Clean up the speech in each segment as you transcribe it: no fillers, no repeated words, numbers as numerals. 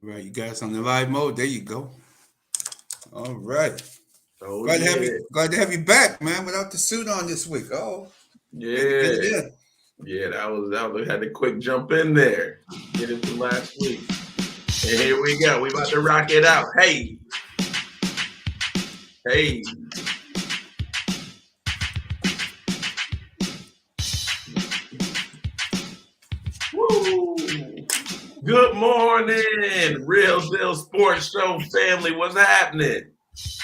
Right, you guys on the live mode. There you go. All right. Oh Glad to have you back, man. Without the suit on this week. Oh, had to get yeah, it in. yeah. That was had to quick jump in there, get it from last week, and here we go. We about to rock it out. Hey, hey. Woo! Good morning, Real Deal Sports Show family. What's happening?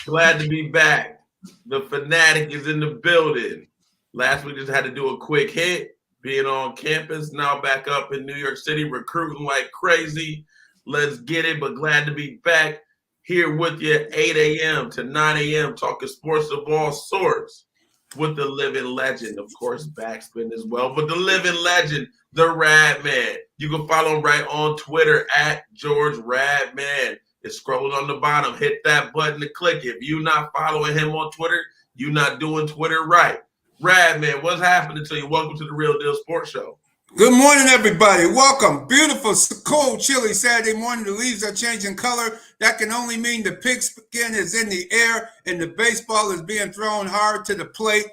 Glad to be back. The fanatic is in the building. Last week just had to do a quick hit, being on campus. Now back up in New York City, recruiting like crazy. Let's get it. But glad to be back here with you at 8 a.m. to 9 a.m. talking sports of all sorts with the living legend. Of course, backspin as well. But the living legend, the Rad Man. You can follow him right on Twitter at George Radman. It's scrolled on the bottom. Hit that button to click. If you're not following him on Twitter, you're not doing Twitter right. Radman, what's happening to you? Welcome to the Real Deal Sports Show. Good morning, everybody. Welcome. Beautiful, cold, chilly Saturday morning. The leaves are changing color. That can only mean the pigskin is in the air and the baseball is being thrown hard to the plate.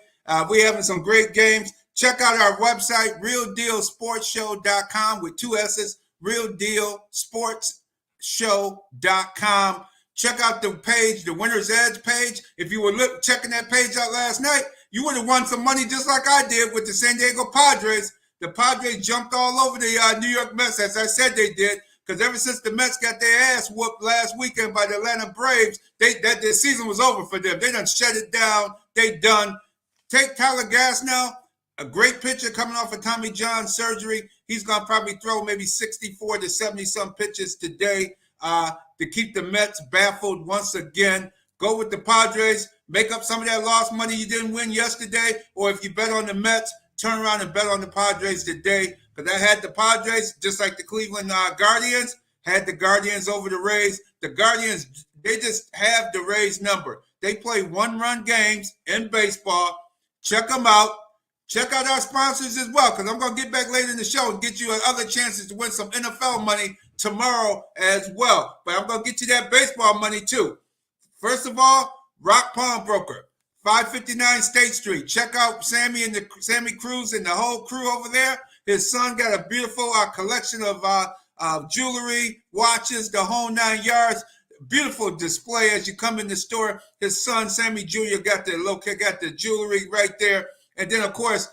We're having some great games. Check out our website, realdealsportshow.com with two S's, realdealsportshow.com. Check out the page, the Winner's Edge page. If you were checking that page out last night, you would have won some money just like I did with the San Diego Padres. The Padres jumped all over the New York Mets, as I said they did, because ever since the Mets got their ass whooped last weekend by the Atlanta Braves, the season was over for them. They done shut it down. They done. Take Tyler Glasnow, a great pitcher coming off of Tommy John surgery. He's going to probably throw maybe 64 to 70-some pitches today to keep the Mets baffled once again. Go with the Padres. Make up some of that lost money you didn't win yesterday, or if you bet on the Mets, turn around and bet on the Padres today, because I had the Padres, just like the Cleveland Guardians, had the Guardians over the Rays. The Guardians, they just have the Rays number. They play one-run games in baseball. Check them out. Check out our sponsors as well, because I'm going to get back later in the show and get you other chances to win some NFL money tomorrow as well. But I'm going to get you that baseball money too. First of all, Rock Pawnbroker. 559 State Street. Check out Sammy Cruz and the whole crew over there. His son got a beautiful collection of jewelry, watches, the whole 9 yards. Beautiful display as you come in the store. His son, Sammy Jr., got the jewelry right there. And then, of course,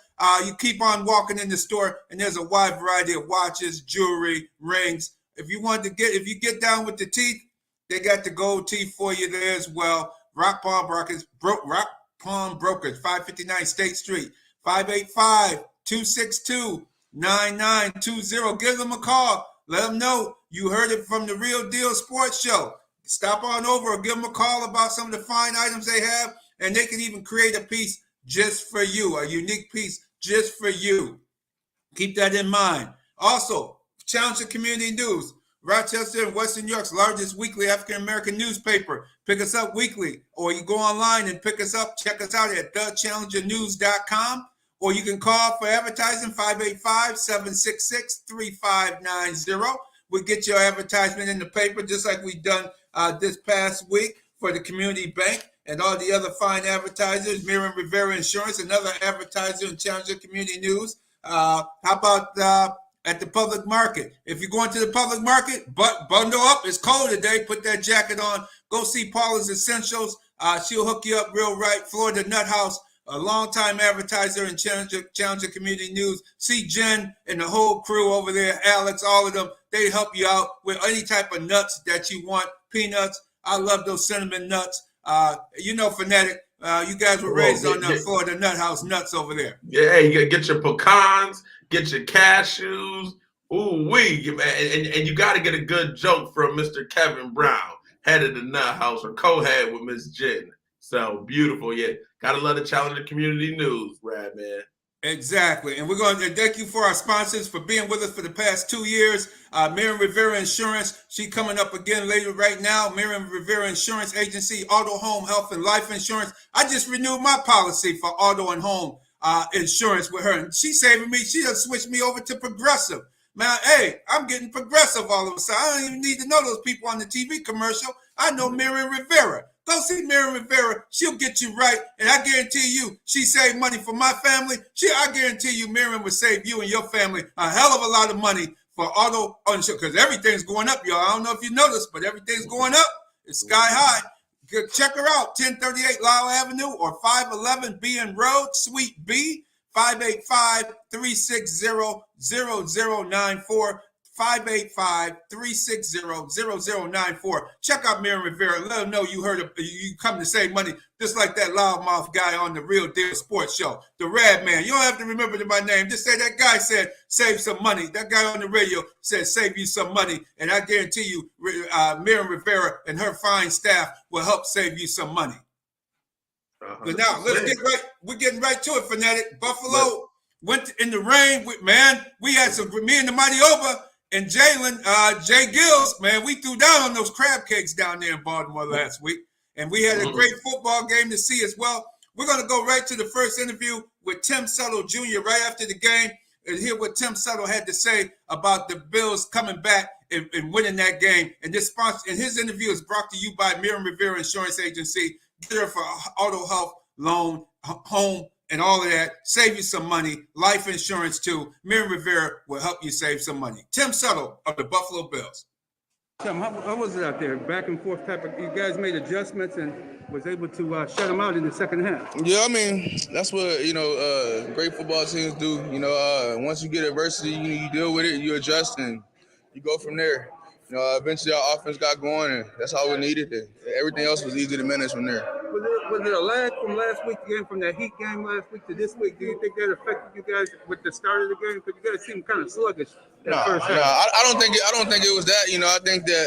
you keep on walking in the store, and there's a wide variety of watches, jewelry, rings. If you get down with the teeth, they got the gold teeth for you there as well. Rock Pawnbrokers, 559 State Street, 585-262-9920. Give them a call. Let them know you heard it from the Real Deal Sports Show. Stop on over or give them a call about some of the fine items they have, and they can even create a piece just for you, a unique piece just for you. Keep that in mind. Also, Challenger Community News. Rochester and Western New York's largest weekly African-American newspaper. Pick us up weekly, or you go online and pick us up. Check us out at thechallengernews.com, or you can call for advertising 585-766-3590. We'll get your advertisement in the paper just like we've done this past week for the Community Bank and all the other fine advertisers. Miriam Rivera Insurance, another advertiser in Challenger Community News. How about at the public market? If you're going to the public market, bundle up. It's cold today. Put that jacket on. Go see Paula's Essentials. She'll hook you up real right. Florida Nut House, a longtime advertiser in Challenger Community News. See Jen and the whole crew over there, Alex, all of them. They help you out with any type of nuts that you want. Peanuts. I love those cinnamon nuts. Fanatic. You guys were raised on the Florida Nut House nuts over there. Yeah, you get your pecans, get your cashews. Ooh-wee. And you got to get a good joke from Mr. Kevin Brown, head of the Nut House, or co-head with Miss Jen. So beautiful. Yeah, got to love the Challenger Community News, Brad, man. Exactly. And we're going to thank you for our sponsors for being with us for the past 2 years. Miriam Rivera Insurance. She coming up again later right now. Miriam Rivera Insurance Agency, auto, home, health, and life insurance. I just renewed my policy for auto and home insurance with her. And she's saving me. She just switched me over to Progressive. Man, hey, I'm getting progressive all of a sudden. I don't even need to know those people on the TV commercial. I know Miriam Rivera. Go see Miriam Rivera. She'll get you right. And I guarantee you, she saved money for my family. I guarantee you, Miriam will save you and your family a hell of a lot of money for auto insurance. Because everything's going up, y'all. I don't know if you noticed, but everything's going up. It's sky high. Check her out, 1038 Lyle Avenue or 511 BN Road, Suite B, 585-360-0094. 585-360-0094. Check out Miriam Rivera. Let them know you heard of, you come to save money, just like that loudmouth guy on the Real Deal Sports Show, the Rad Man. You don't have to remember my name. Just say that guy said save some money. That guy on the radio said save you some money, and I guarantee you, Miriam Rivera and her fine staff will help save you some money. But now let's get right. We're getting right to it, Fanatic. Buffalo went in the rain. We had some. Me and the Mighty Oba and Jalen, JGrllz, man, we threw down on those crab cakes down there in Baltimore last week. And we had a great football game to see as well. We're going to go right to the first interview with Tim Settle Jr. right after the game and hear what Tim Settle had to say about the Bills coming back and winning that game. And his interview is brought to you by Miriam Rivera Insurance Agency. Get her for auto health, loan, home, and all of that. Save you some money. Life insurance, too. Miriam Rivera will help you save some money. Tim Settle of the Buffalo Bills. Tim, how was it out there? Back and forth type of. You guys made adjustments and was able to shut them out in the second half. Yeah, I mean, that's what, great football teams do. Once you get adversity, you deal with it, you adjust, and you go from there. Eventually our offense got going, and that's all we needed. And everything else was easy to manage from there. Was it a lag from last week again, from that Heat game last week to this week? Do you think that affected you guys with the start of the game? Because you guys seemed kind of sluggish first half. I don't think it was that. I think that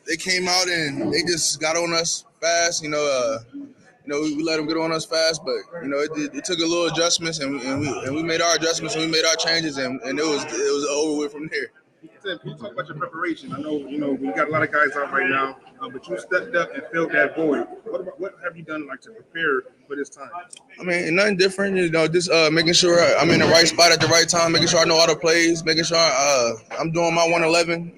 they came out and they just got on us fast. We let them get on us fast, but it took a little adjustments, and we made our adjustments and we made our changes, and it was over with from there. Tim, can you talk about your preparation? I know, we got a lot of guys out right now, but you stepped up and filled that void. What have you done to prepare for this time? I mean, nothing different. Just making sure I'm in the right spot at the right time, making sure I know all the plays, making sure I'm doing my 111.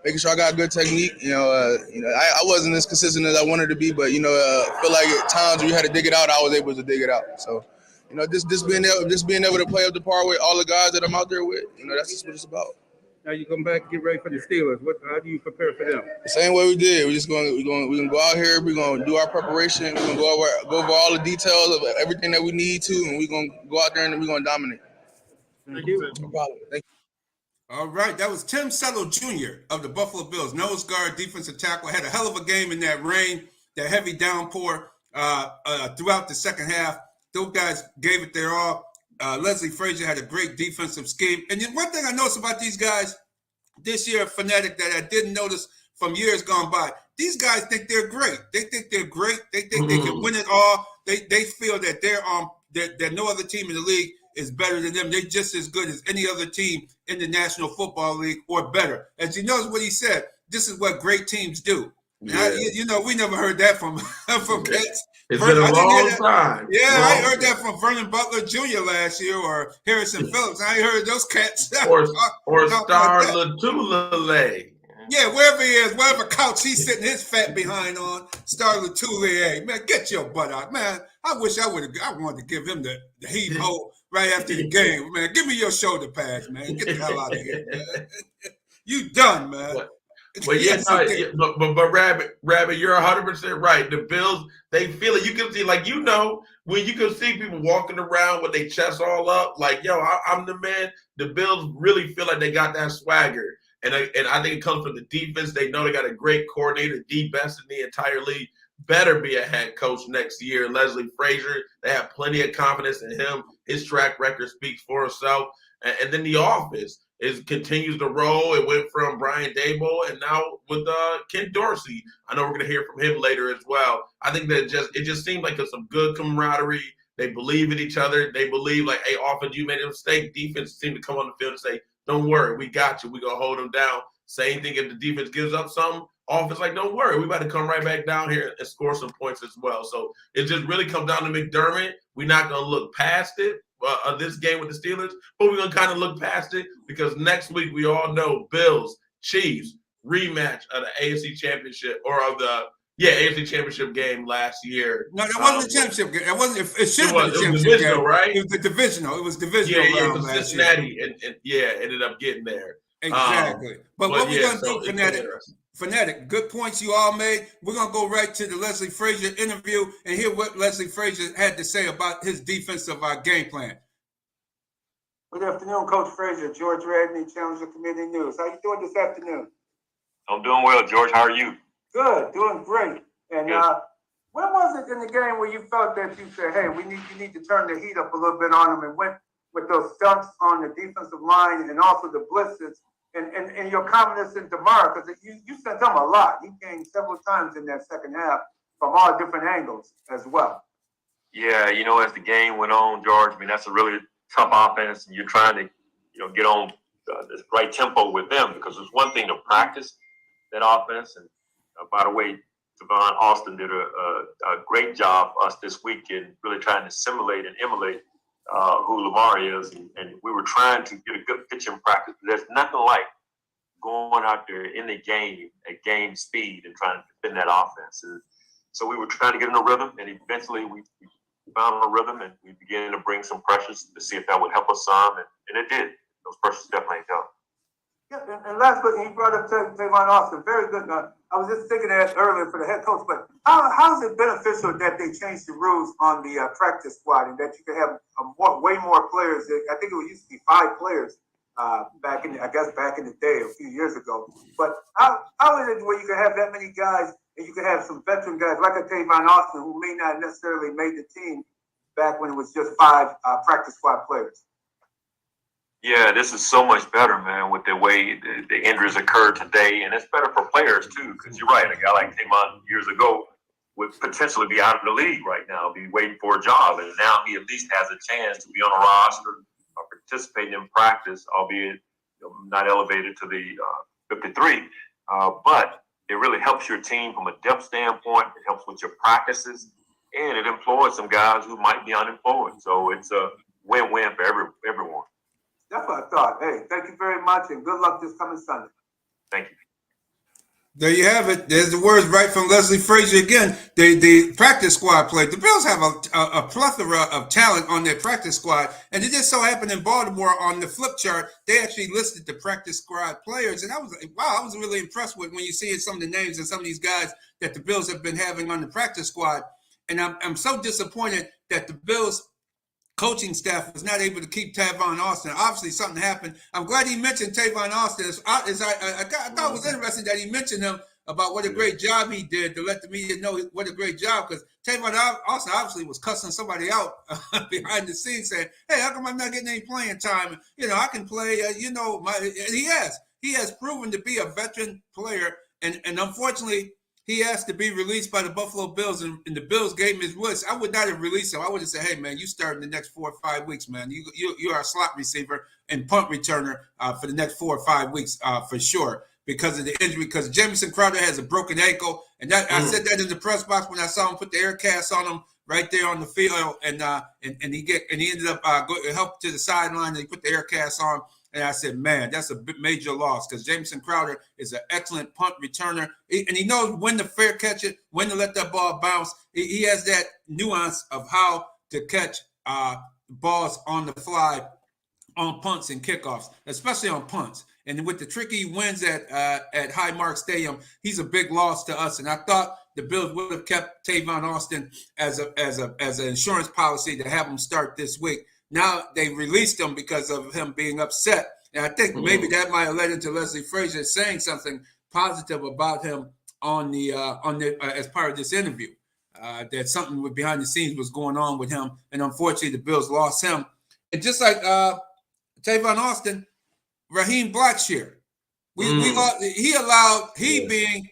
Making sure I got good technique. I wasn't as consistent as I wanted to be, but I feel like at times when you had to dig it out, I was able to dig it out. So. Just being able to play up the par with all the guys that I'm out there with, that's just what it's about. Now you come back and get ready for the Steelers. How do you prepare for them? The same way we did. We're gonna go out here. We're gonna do our preparation. We're gonna go over all the details of everything that we need to, and we're gonna go out there and we're gonna dominate. Thank you. No problem. Thank you. All right, that was Tim Settle Jr. of the Buffalo Bills. Nose guard, defensive tackle. Had a hell of a game in that rain, that heavy downpour throughout the second half. Those guys gave it their all. Leslie Frazier had a great defensive scheme. And then one thing I noticed about these guys this year, Fanatic, that I didn't notice from years gone by, these guys think they're great. They think they're great. They think they can win it all. They feel that that no other team in the league is better than them. They're just as good as any other team in the National Football League or better. As you notice what he said, this is what great teams do. Yeah. We never heard that from cats. It's been a long time. Yeah, I heard that from Vernon Butler Jr. last year or Harrison Phillips. I ain't heard those cats. or Star Latulele. Yeah, wherever he is, wherever couch he's sitting his fat behind on, Star Latulele. Man, get your butt out. Man, I wish I wanted to give him the heave ho right after the game. Man, give me your shoulder pads, man. Get the hell out of here, man. You done, man. Well, but Rabbit, you're 100% right. The Bills, they feel it. You can see, when you can see people walking around with their chests all up, I'm the man. The Bills really feel like they got that swagger, and I think it comes from the defense. They know they got a great coordinator, the best in the entire league. Better be a head coach next year, Leslie Frazier. They have plenty of confidence in him. His track record speaks for itself, and then the offense continues to roll. It went from Brian Daboll and now with Ken Dorsey. I know we're going to hear from him later as well. I think that it just seemed like there's some good camaraderie. They believe in each other. They believe hey, offense, you made a mistake. Defense seemed to come on the field and say, don't worry, we got you. We're going to hold them down. Same thing if the defense gives up something. Offense don't worry. We about to come right back down here and score some points as well. So it just really comes down to McDermott. We're not going to look past it. this game with the Steelers, but we're going to kind of look past it because next week we all know Bills, Chiefs, rematch of the AFC Championship or of the AFC Championship game last year. No, that wasn't the championship game. It wasn't. It should have been the championship divisional, game, right? It was the divisional. It was divisional round because last Cincinnati year. and ended up getting there. Exactly. But what we're going to do, it's Fanatic, good points you all made. We're going to go right to the Leslie Frazier interview and hear what Leslie Frazier had to say about his defensive game plan. Good afternoon, Coach Frazier. George Radney, Challenger Committee News. How you doing this afternoon? I'm doing well, George. How are you? Good, doing great. And when was it in the game where you felt that you said, "Hey, you need to turn the heat up a little bit on them," and went with those stunts on the defensive line and also the blitzes and your confidence in DeMar, because you sent him a lot. He came several times in that second half from all different angles as well. Yeah, as the game went on, George, I mean, that's a really tough offense, and you're trying to, get on this right tempo with them because it's one thing to practice that offense. And by the way, Tavon Austin did a great job for us this week in really trying to simulate and emulate who Lamar is, and we were trying to get a good pitching practice. There's nothing like going out there in the game at game speed and trying to defend that offense. And so we were trying to get in a rhythm, and eventually we found a rhythm, and we began to bring some pressures to see if that would help us some, and it did. Those pressures definitely helped. Yeah, and last but you brought up Tavon Austin, very good. I was just thinking that earlier for the head coach, but how is it beneficial that they changed the rules on the practice squad and that you can have way more players? I think it used to be 5 players back in the day, a few years ago. But how is it where you can have that many guys and you can have some veteran guys like a Tavon Austin who may not necessarily made the team back when it was just 5 practice squad players? Yeah, this is so much better, man, with the way the injuries occur today. And it's better for players, too, because you're right. A guy like Tavon years ago would potentially be out of the league right now, be waiting for a job. And now he at least has a chance to be on a roster or participate in practice, albeit not elevated to the 53. But it really helps your team from a depth standpoint. It helps with your practices. And it employs some guys who might be unemployed. So it's a win-win for everyone. That's what I thought. Hey, thank you very much, and good luck this coming Sunday. Thank you. There you have it. There's the words right from Leslie Frazier again. The practice squad play. The Bills have a plethora of talent on their practice squad, and it just so happened in Baltimore on the flip chart, they actually listed the practice squad players, and I was like, wow, I was really impressed with when you see some of the names and some of these guys that the Bills have been having on the practice squad, and I'm so disappointed that the Bills coaching staff was not able to keep Tavon Austin. Obviously, something happened. I'm glad he mentioned Tavon Austin. I thought it was interesting that he mentioned him about what a great job he did to let the media know what a great job, because Tavon Austin obviously was cussing somebody out behind the scenes saying, hey, how come I'm not getting any playing time? I can play, and he has proven to be a veteran player, and unfortunately, he asked to be released by the Buffalo Bills, and the Bills gave him his list. I would not have released him. I would have said, hey, man, you start in the next 4 or 5 weeks, man. You are a slot receiver and punt returner for the next 4 or 5 weeks for sure because of the injury, because Jamison Crowder has a broken ankle. And I said that in the press box when I saw him put the air cast on him right there on the field, and he ended up helped to the sideline, and he put the air cast on. And I said, man, that's a major loss because Jamison Crowder is an excellent punt returner. And he knows when to fair catch it, when to let that ball bounce. He has that nuance of how to catch balls on the fly on punts and kickoffs, especially on punts. And with the tricky wins at Highmark Stadium, he's a big loss to us. And I thought the Bills would have kept Tavon Austin as an insurance policy to have him start this week. Now they released him because of him being upset. And I think maybe that might have led into Leslie Frazier saying something positive about him on the as part of this interview. That something behind the scenes was going on with him. And unfortunately, the Bills lost him. And just like Tavon Austin, Raheem Blackshear. He being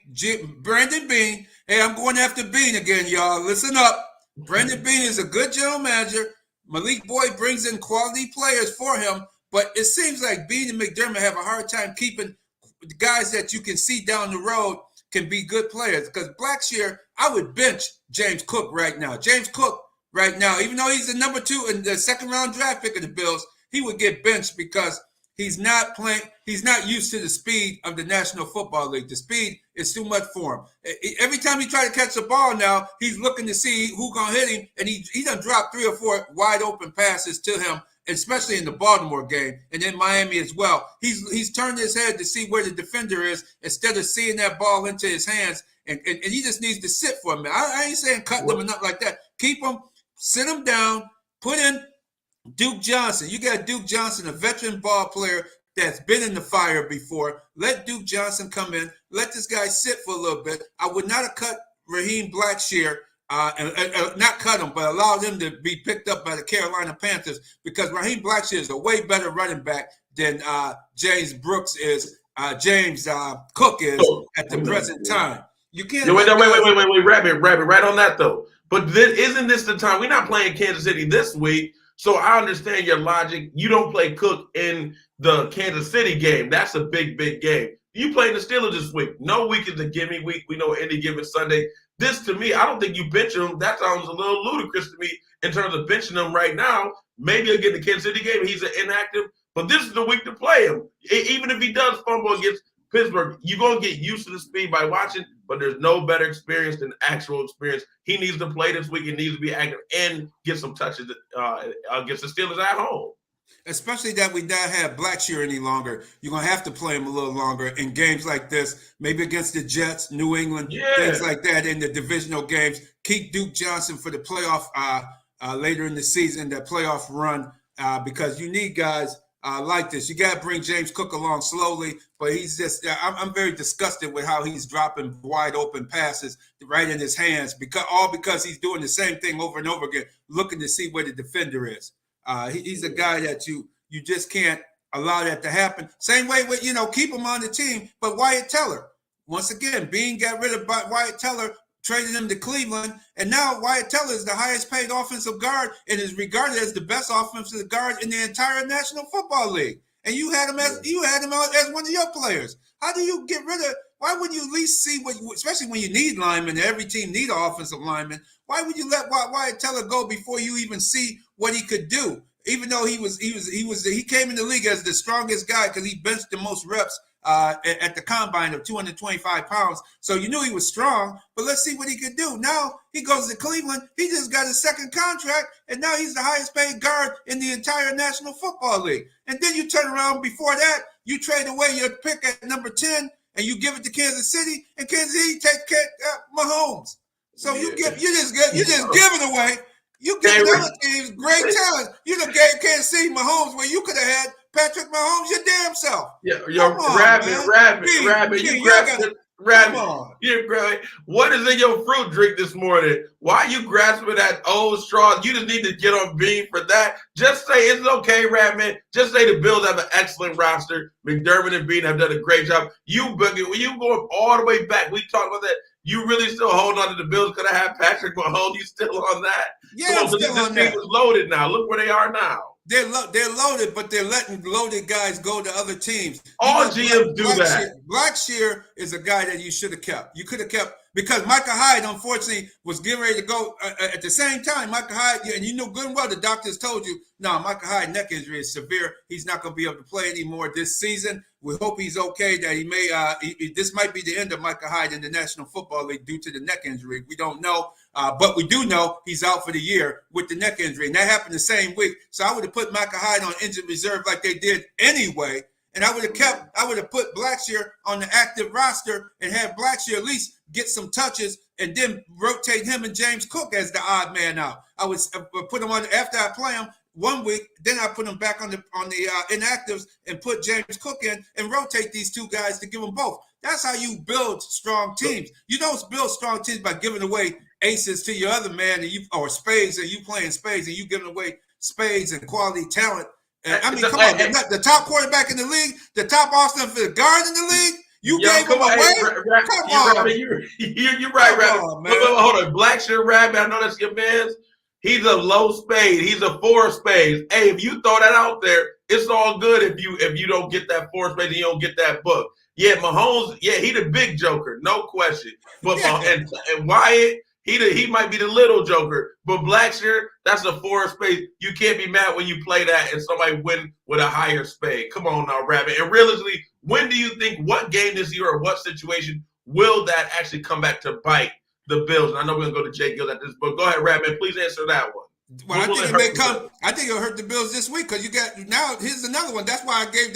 Brandon Beane. Hey, I'm going after Beane again, y'all. Listen up. Brandon Beane is a good general manager. Malik Boyd brings in quality players for him, but it seems like Beane and McDermott have a hard time keeping the guys that you can see down the road can be good players. Because Blackshear, I would bench James Cook right now. James Cook right now. Even though he's the number 2 and the second-round draft pick of the Bills, he would get benched because he's not playing. He's not used to the speed of the National Football League. The speed is too much for him. Every time he try to catch the ball now, he's looking to see who gonna hit him, and he done dropped 3 or 4 wide open passes to him, especially in the Baltimore game and in Miami as well. He's turned his head to see where the defender is instead of seeing that ball into his hands, and he just needs to sit for a minute. I ain't saying cut them or nothing like that. Keep him, sit him down, put in Duke Johnson. You got Duke Johnson, a veteran ball player that's been in the fire before. Let Duke Johnson come in. Let this guy sit for a little bit. I would not have cut Raheem Blackshear, not cut him, but allowed him to be picked up by the Carolina Panthers because Raheem Blackshear is a way better running back than James Brooks is, James Cook is at the present time. You can't. Wait, Rabbit, right on that though. But isn't this the time? We're not playing Kansas City this week. So I understand your logic. You don't play Cook in the Kansas City game. That's a big game. You play the Steelers this week. No week is a gimme week. We know any given Sunday. This, to me, I don't think you bench him. That sounds a little ludicrous to me in terms of benching him right now. Maybe he'll get the Kansas City game. He's an inactive. But this is the week to play him. Even if he does fumble against Pittsburgh, you're going to get used to the speed by watching, but there's no better experience than actual experience. He needs to play this week. He needs to be active and get some touches against the Steelers at home. Especially that we not have Blackshear any longer. You're going to have to play him a little longer in games like this, maybe against the Jets, New England, things like that in the divisional games. Keep Duke Johnson for the playoff later in the season, that playoff run, because you need guys like this. You got to bring James Cook along slowly, but he's just I'm very disgusted with how he's dropping wide open passes right in his hands because he's doing the same thing over and over again, looking to see where the defender is. He's a guy that you just can't allow that to happen. Same way with, keep him on the team, but Wyatt Teller, once again, Bean got rid of Wyatt Teller, traded him to Cleveland, and now Wyatt Teller is the highest paid offensive guard and is regarded as the best offensive guard in the entire National Football League. And you had him as one of your players. How do you get rid of? Why wouldn't you at least see especially when you need linemen? Every team need an offensive lineman. Why would you let Wyatt Teller go before you even see what he could do? Even though he came in the league as the strongest guy because he benched the most reps at the combine of 225 pounds. So you knew he was strong, but let's see what he could do. Now he goes to Cleveland. He just got his second contract, and now he's the highest paid guard in the entire National Football League. And then you turn around before that, you trade away your pick at number 10, and you give it to Kansas City, and Kansas City take Mahomes. So you're just giving away. You give other teams great talent. You done gave Kansas City Mahomes where you could have had Patrick Mahomes your damn self. Rabbit. What is in your fruit drink this morning? Why are you grasping that old straw? You just need to get on Bean for that. Just say it's okay, Rabbit. Just say the Bills have an excellent roster. McDermott and Bean have done a great job. You going all the way back. We talked about that. You really still holding on to the Bills because I have Patrick Mahomes. You still on that? Yeah, I'm still on that. This team is loaded now. Look where they are now. They're loaded, but they're letting loaded guys go to other teams. All GMs do that. Blackshear is a guy that you should have kept. You could have kept because Micah Hyde, unfortunately, was getting ready to go at the same time. Micah Hyde, and you know good and well the doctors told you, no, Micah Hyde neck injury is severe. He's not going to be able to play anymore this season. We hope he's okay. That he may. This might be the end of Micah Hyde in the National Football League due to the neck injury. We don't know, but we do know he's out for the year with the neck injury, and that happened the same week. So I would have put Micah Hyde on injured reserve like they did anyway, and I would have put Blackshear on the active roster and had Blackshear at least get some touches, and then rotate him and James Cook as the odd man out. I would put him on after I play him 1 week, then I put him back on the inactives and put James Cook in and rotate these two guys to give them both. That's how you build strong teams. You don't build strong teams by giving away aces to your other man or spades, and you playing spades and you giving away spades and quality talent. And, I mean, come on, the top quarterback in the league, the top offensive guard in the league. You gave him away? Come on. You're right, Rabbit. Hold on. Blackshear Rabbit, I know that's your man's. He's a low spade. He's a 4 spades. Hey, if you throw that out there, it's all good if you don't get that 4 spades and you don't get that book. Yeah, Mahomes, he the big joker, no question. But and Wyatt, He might be the little joker, but Blackshear, that's a 4 spade. You can't be mad when you play that and somebody win with a higher spade. Come on now, Rabbit. And realistically, when do you think, what game this year or what situation will that actually come back to bite the Bills? And I know we're going to go to JGrllz at this, but go ahead, Rabbit. Please answer that one. Well, I think it may come. I think it'll hurt the Bills this week because you got now. Here's another one. That's why I gave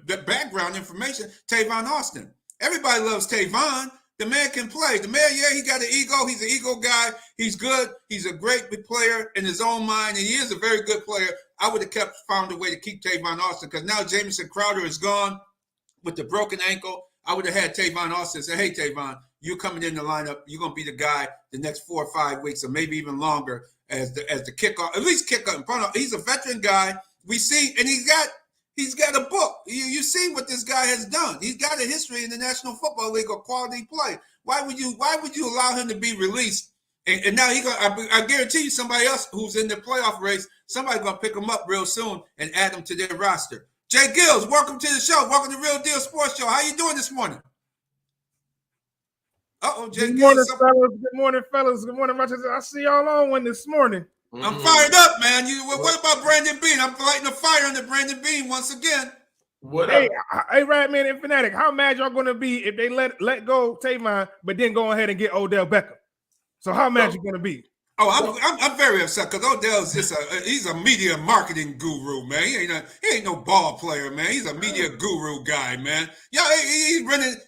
that background information. Tavon Austin. Everybody loves Tavon. The man can play. The man, yeah, he got an ego. He's an ego guy. He's good. He's a great player in his own mind, and he is a very good player. I would have found a way to keep Tavon Austin because now Jamison Crowder is gone with the broken ankle. I would have had Tavon Austin say, "Hey, Tavon, you're coming in the lineup. You're gonna be the guy the next 4 or 5 weeks, or maybe even longer as the kickoff. At least kick up in front of. He's a veteran guy. We see, and he's got a book. You see what this guy has done. He's got a history in the National Football League of quality play. Why would you allow him to be released? And now I guarantee you somebody else who's in the playoff race, somebody's gonna pick him up real soon and add him to their roster. JGrllz, welcome to the show. Welcome to Real Deal Sports Show. How you doing this morning? JGrllz. Good morning, fellas. Good morning, fellas. Good morning, Rochester. I see y'all on one this morning. I'm fired up, man. What about Brandon Bean? I'm lighting a fire under Brandon Bean once again. Hey, Radman and Fanatic, how mad y'all gonna be if they let go Tavon, but then go ahead and get Odell Beckham? So how mad you gonna be? I'm very upset because Odell's just he's a media marketing guru, man. He ain't no ball player, man. He's a media guru guy, man. Yeah,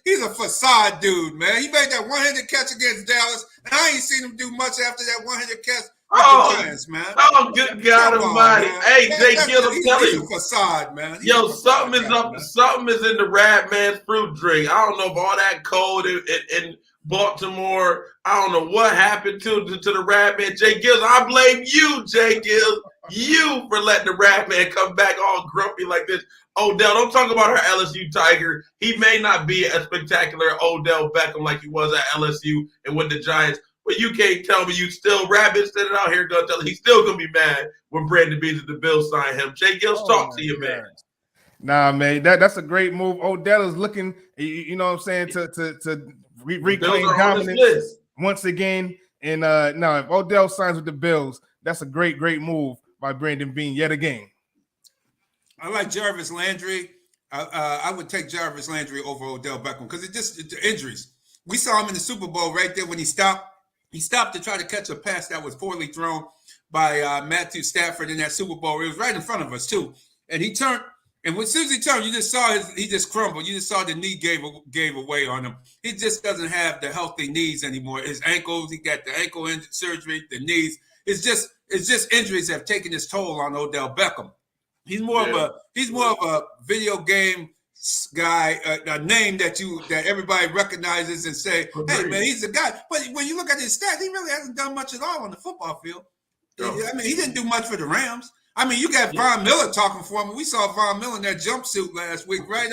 he's a facade dude, man. He made that one-handed catch against Dallas, and I ain't seen him do much after that one-handed catch. Giants, man. Good God Almighty! Hey, JGrllz, I'm telling you, he's a facade, man. Something is in the Radman's fruit drink. I don't know if all that cold in Baltimore. I don't know what happened to the Radman. JGrllz, I blame you, JGrllz. You for letting the Radman come back all grumpy like this. Odell, don't talk about our LSU Tiger. He may not be a spectacular Odell Beckham like he was at LSU and with the Giants. But you can't tell me you still Rabbit standing out here gonna tell him he's still gonna be mad when Brandon Beans at the Bills sign him. JGrllz, talk to you, man. Nah, man, that's a great move. Odell is looking, you know what I'm saying, to reclaim dominance once again. And now if Odell signs with the Bills, that's a great move by Brandon Bean yet again. I like Jarvis Landry. I would take Jarvis Landry over Odell Beckham because it's the injuries. We saw him in the Super Bowl right there when he stopped. He stopped to try to catch a pass that was poorly thrown by Matthew Stafford in that Super Bowl. It was right in front of us, too. And he turned, and as soon as he turned, you just saw he just crumbled. You just saw the knee gave away on him. He just doesn't have the healthy knees anymore. His ankles, he got the ankle surgery, the knees. It's just injuries have taken its toll on Odell Beckham. He's more of a video game guy, a name that everybody recognizes and say, hey, man, he's a guy. But when you look at his stats, he really hasn't done much at all on the football field. I mean, he didn't do much for the Rams. I mean, you got Von Miller talking for him. We saw Von Miller in that jumpsuit last week, right?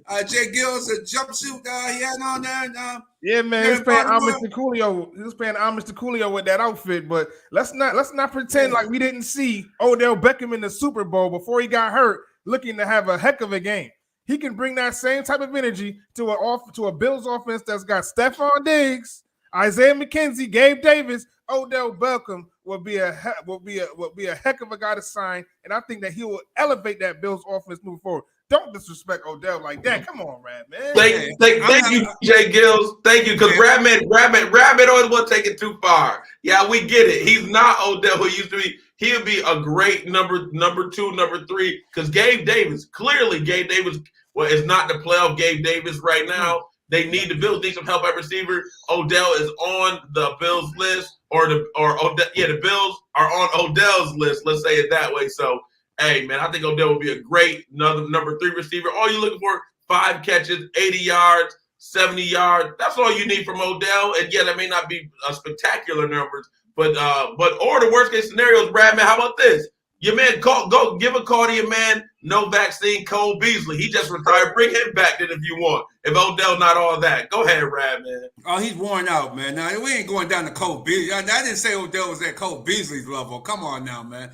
JGrllz, a jumpsuit he had on there. Yeah, man, he's paying homage to Coolio. He was paying homage to Coolio with that outfit. But let's not pretend like we didn't see Odell Beckham in the Super Bowl before he got hurt, looking to have a heck of a game. He can bring that same type of energy to a Bills offense that's got Stephon Diggs, Isaiah McKenzie, Gabe Davis. Odell Beckham will be a heck of a guy to sign, and I think that he will elevate that Bills offense moving forward. Don't disrespect Odell like that. Come on, Rad, man. Thank you, JGrllz. Thank you, because Rabbit always want to take it too far. Yeah, we get it. He's not Odell who used to be. He'll be a great number 2, number 3, because Gabe Davis is not the playoff Gabe Davis right now. They need the Bills need some help at receiver. Odell is on the Bills list, the Bills are on Odell's list. Let's say it that way. So, hey, man, I think Odell will be a great number 3 receiver. All you're looking for, 5 catches, 80 yards, 70 yards. That's all you need from Odell. And yeah, that may not be spectacular numbers, but or the worst case scenarios, Brad, man, how about this? Your man, go give a call to your man, no vaccine, Cole Beasley. He just retired. Bring him back then if you want. If Odell not all that. Go ahead, Rad, man. Oh, he's worn out, man. Now, we ain't going down to Cole Beasley. I didn't say Odell was at Cole Beasley's level. Come on now, man.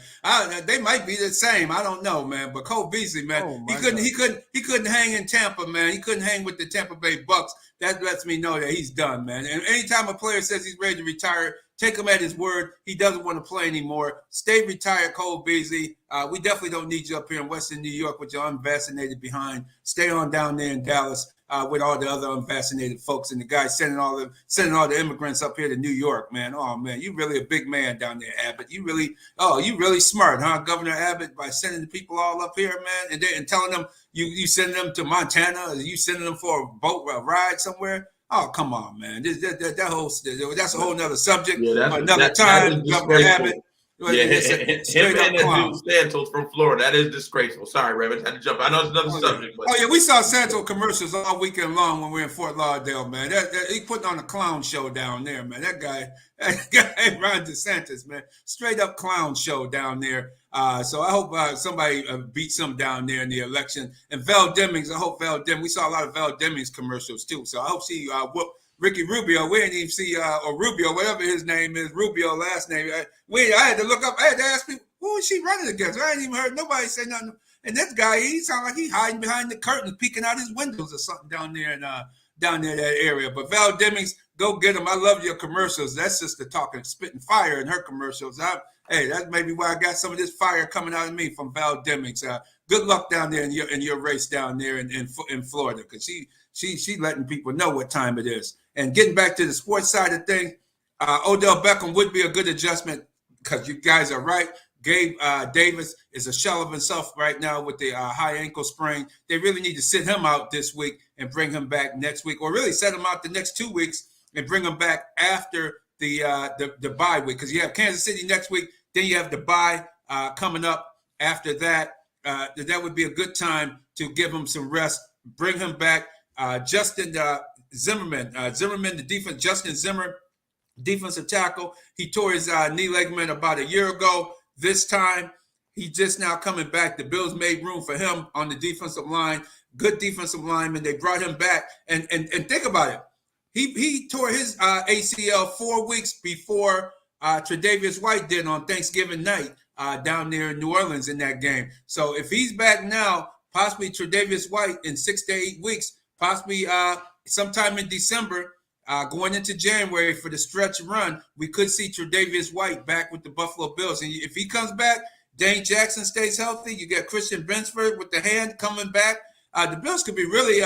They might be the same. I don't know, man. But Cole Beasley, man, he couldn't hang in Tampa, man. He couldn't hang with the Tampa Bay Bucks. That lets me know that he's done, man. And anytime a player says he's ready to retire, Take him at his word. He doesn't want to play anymore. Stay retired, Cole Beasley. We definitely don't need you up here in Western New York with your unvaccinated behind. Stay on down there in Dallas with all the other unvaccinated folks and the guys sending all the immigrants up here to New York, man. Oh man, you really a big man down there, Abbott. You really smart, huh, Governor Abbott, by sending the people all up here, man, and telling them you sending them to Montana, or you sending them for a boat ride somewhere. Oh, come on, man. That's a whole nother subject. Yeah, another time, Governor Abbott. Yeah, him and that dude Santos from Florida. That is disgraceful. Sorry, Reverend. I had to jump. I know it's another subject. But. Oh, yeah, we saw Santos commercials all weekend long when we were in Fort Lauderdale, man. He putting on a clown show down there, man. That guy Ron DeSantis, man. Straight up clown show down there. So I hope somebody beats him down there in the election. And Val Demings, we saw a lot of Val Demings commercials too. So I hope she whoop Ricky Rubio. We didn't even see, or Rubio, whatever his name is, Rubio last name. I had to look up, I had to ask people, who is she running against? I ain't even heard nobody say nothing. And this guy, he sounds like he's hiding behind the curtains, peeking out his windows or something down there in that area. But Val Demings, go get him. I love your commercials. That's just the talking, spitting fire in her commercials. Hey, that's maybe why I got some of this fire coming out of me from Val Demings. Good luck down there in your race down there in Florida, because she letting people know what time it is. And getting back to the sports side of things, Odell Beckham would be a good adjustment, because you guys are right. Gabe Davis is a shell of himself right now with the high ankle sprain. They really need to sit him out this week and bring him back next week, or really set him out the next 2 weeks and bring him back after the bye week, because you have Kansas City next week, then you have the bye coming up after that. That would be a good time to give him some rest, bring him back. Justin Zimmerman, the defense, Justin Zimmer, defensive tackle. He tore his knee ligament about a year ago. This time, he's just now coming back. The Bills made room for him on the defensive line. Good defensive lineman. They brought him back. And think about it. He tore his ACL 4 weeks before Tre'Davious White did on Thanksgiving night down there in New Orleans in that game. So if he's back now, possibly Tre'Davious White in 6 to 8 weeks, possibly sometime in December, going into January for the stretch run, we could see Tre'Davious White back with the Buffalo Bills. And if he comes back, Dane Jackson stays healthy. You get Christian Benford with the hand coming back. The Bills could be really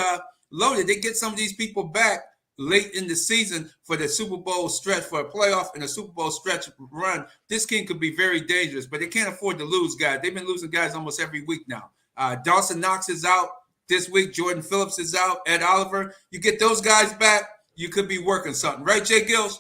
loaded. They get some of these people back late in the season for the Super Bowl stretch, for a playoff and a Super Bowl stretch run. This team could be very dangerous, but they can't afford to lose guys. They've been losing guys almost every week now. Dawson Knox is out this week. Jordan Phillips is out. Ed Oliver. You get those guys back, you could be working something. Right, JGrllz?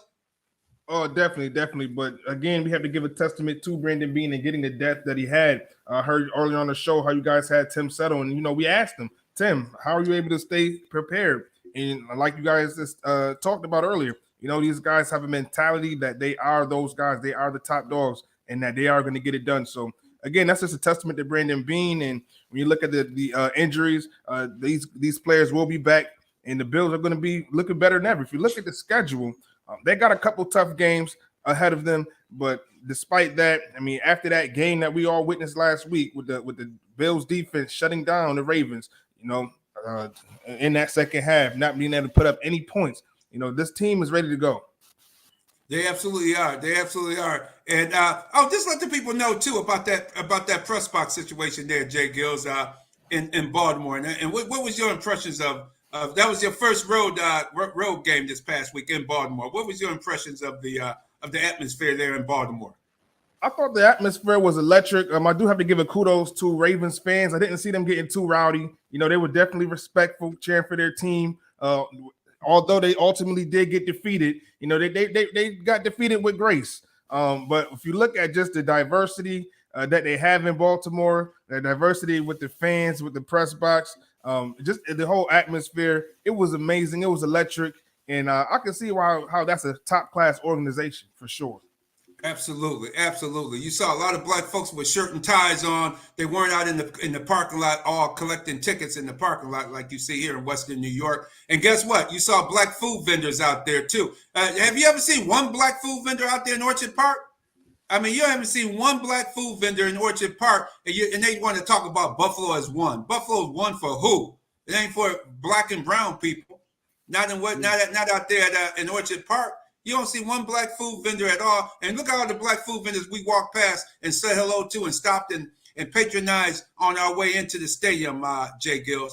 Oh, definitely. But again, we have to give a testament to Brandon Beane and getting the depth that he had. I heard earlier on the show how you guys had Tim Settle, and, we asked him, Tim, how are you able to stay prepared? And like you guys just talked about earlier, these guys have a mentality that they are those guys. They are the top dogs, and that they are going to get it done. So, again, that's just a testament to Brandon Beane. And when you look at the injuries, these players will be back, and the Bills are going to be looking better than ever. If you look at the schedule, they got a couple tough games ahead of them. But despite that, after that game that we all witnessed last week with the Bills defense shutting down the Ravens, in that second half, not being able to put up any points, this team is ready to go. They absolutely are. And just let the people know too about that press box situation there, JGrllz, in Baltimore. And what was your impressions of that? Was your first road game this past week in Baltimore? What was your impressions of the atmosphere there in Baltimore? I thought the atmosphere was electric. I do have to give a kudos to Ravens fans. I didn't see them getting too rowdy. They were definitely respectful, cheering for their team. Although they ultimately did get defeated, they got defeated with grace. But if you look at just the diversity that they have in Baltimore, the diversity with the fans, with the press box, just the whole atmosphere, it was amazing. It was electric. And I can see how that's a top-class organization for sure. Absolutely. You saw a lot of black folks with shirt and ties on. They weren't out in the parking lot all collecting tickets in the parking lot like you see here in Western New York. And guess what? You saw black food vendors out there too. Have you ever seen one black food vendor out there in Orchard Park? You haven't seen one black food vendor in Orchard Park, and they want to talk about Buffalo as one. Buffalo is one for who? It ain't for black and brown people. Not out there in Orchard Park. You don't see one black food vendor at all. And look at all the black food vendors we walked past and said hello to and stopped and patronized on our way into the stadium, JGrllz.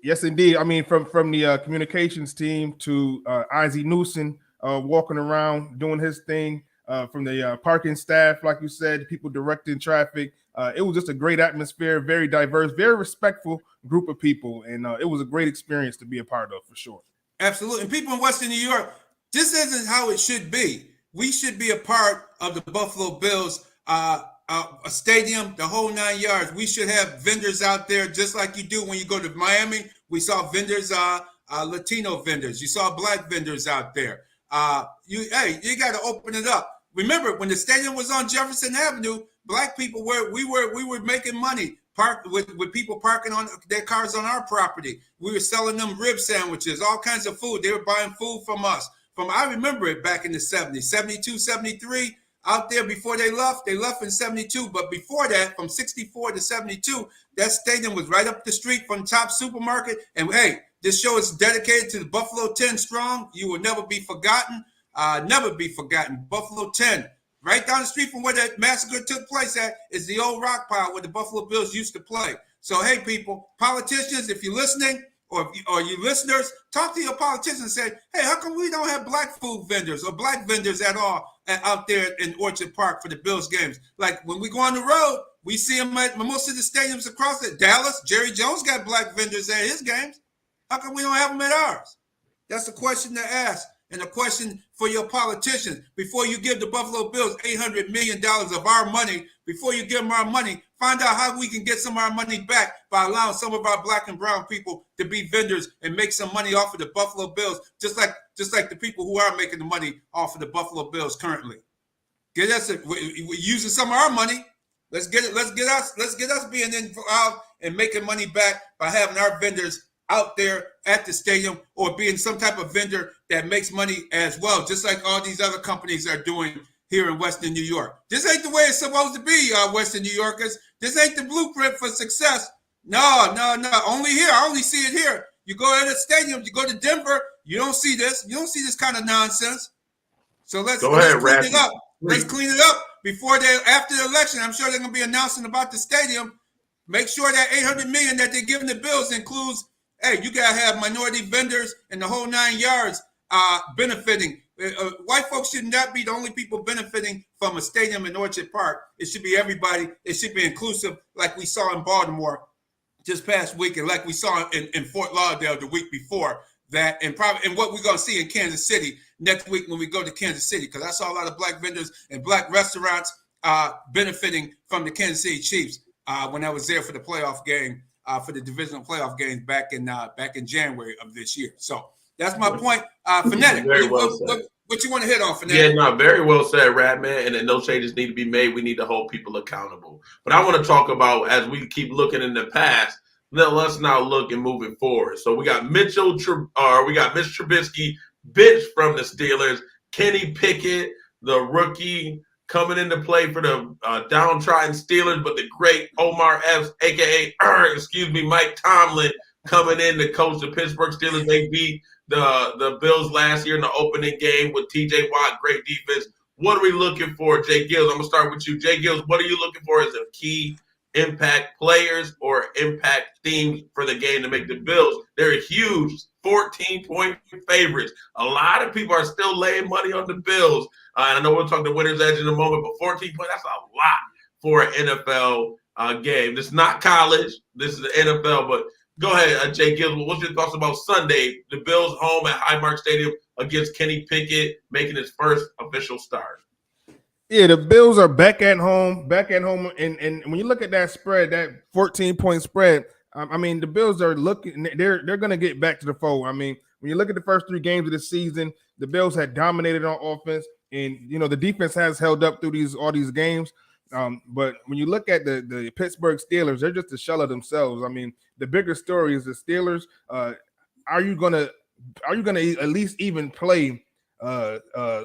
Yes, indeed. I mean, from the communications team to Izzy Newsom walking around doing his thing, from the parking staff, like you said, people directing traffic. It was just a great atmosphere, very diverse, very respectful group of people, and it was a great experience to be a part of, for sure. Absolutely. And people in Western New York, this isn't how it should be. We should be a part of the Buffalo Bills a stadium, the whole 9 yards. We should have vendors out there just like you do when you go to Miami. We saw vendors, Latino vendors. You saw black vendors out there. You got to open it up. Remember, when the stadium was on Jefferson Avenue, black people we were making money with people parking on their cars on our property. We were selling them rib sandwiches, all kinds of food. They were buying food from us. I remember it back in the 70s, 72, 73. Out there before they left in 72. But before that, from 64 to 72, that stadium was right up the street from Top Supermarket. And hey, this show is dedicated to the Buffalo 10 strong. You will never be forgotten. Never be forgotten. Buffalo 10. Right down the street from where that massacre took place at is the old rock pile where the Buffalo Bills used to play. So, hey, people, politicians, if you're listening, or you listeners, talk to your politicians and say, hey, how come we don't have black food vendors or black vendors at all out there in Orchard Park for the Bills games? Like when we go on the road, we see them at most of the stadiums across it. Dallas, Jerry Jones got black vendors at his games. How come we don't have them at ours? That's a question to ask, and a question for your politicians. Before you give the Buffalo Bills $800 million of our money, before you give them our money, find out how we can get some of our money back by allowing some of our black and brown people to be vendors and make some money off of the Buffalo Bills, just like the people who are making the money off of the Buffalo Bills currently. We're using some of our money. Let's get us being involved and making money back by having our vendors out there at the stadium, or being some type of vendor that makes money as well, just like all these other companies are doing here in Western New York. This ain't the way it's supposed to be, Western New Yorkers. This ain't the blueprint for success. No. Only here. I only see it here. You go to the stadium, you go to Denver, you don't see this. You don't see this kind of nonsense. So let's clean it up. Let's clean it up after the election. I'm sure they're going to be announcing about the stadium. Make sure that $800 million that they're giving the Bills includes, hey, you got to have minority vendors and the whole 9 yards benefiting. White folks should not be the only people benefiting from a stadium in Orchard Park. It should be everybody. It should be inclusive, like we saw in Baltimore just past week, and like we saw in Fort Lauderdale the week before that, and what we're going to see in Kansas City next week when we go to Kansas City, because I saw a lot of black vendors and black restaurants benefiting from the Kansas City Chiefs when I was there for the playoff game, for the divisional playoff games back in January of this year. So that's my point. Fanatic, what you want to hit on, Fanatic? Yeah, very well said, Ratman. And no changes need to be made. We need to hold people accountable. But I want to talk about, as we keep looking in the past, let's now look and moving forward. So we got Mitch Trubisky, bench from the Steelers. Kenny Pickett, the rookie, coming into play for the downtrodden Steelers, but the great Omar Epps, a.k.a. Mike Tomlin, coming in to coach the Pittsburgh Steelers. They beat the Bills last year in the opening game with T.J. Watt, great defense. What are we looking for, JGrllz? I'm going to start with you. JGrllz, what are you looking for as a key impact players or impact themes for the game to make the Bills? They're huge 14-point favorites. A lot of people are still laying money on the Bills. And I know we'll talk the winner's edge in a moment, but 14 points, that's a lot for an NFL game. This is not college. This is the NFL, but go ahead, JGrllz. What's your thoughts about Sunday? The Bills home at Highmark Stadium against Kenny Pickett, making his first official start. Yeah, the Bills are back at home, and when you look at that spread, that 14-point spread, I mean, the Bills are looking. They're going to get back to the fold. I mean, when you look at the first 3 games of the season, the Bills had dominated on offense, and the defense has held up through all these games. But when you look at the Pittsburgh Steelers, they're just a shell of themselves. I mean, the bigger story is the Steelers. Are you gonna at least even play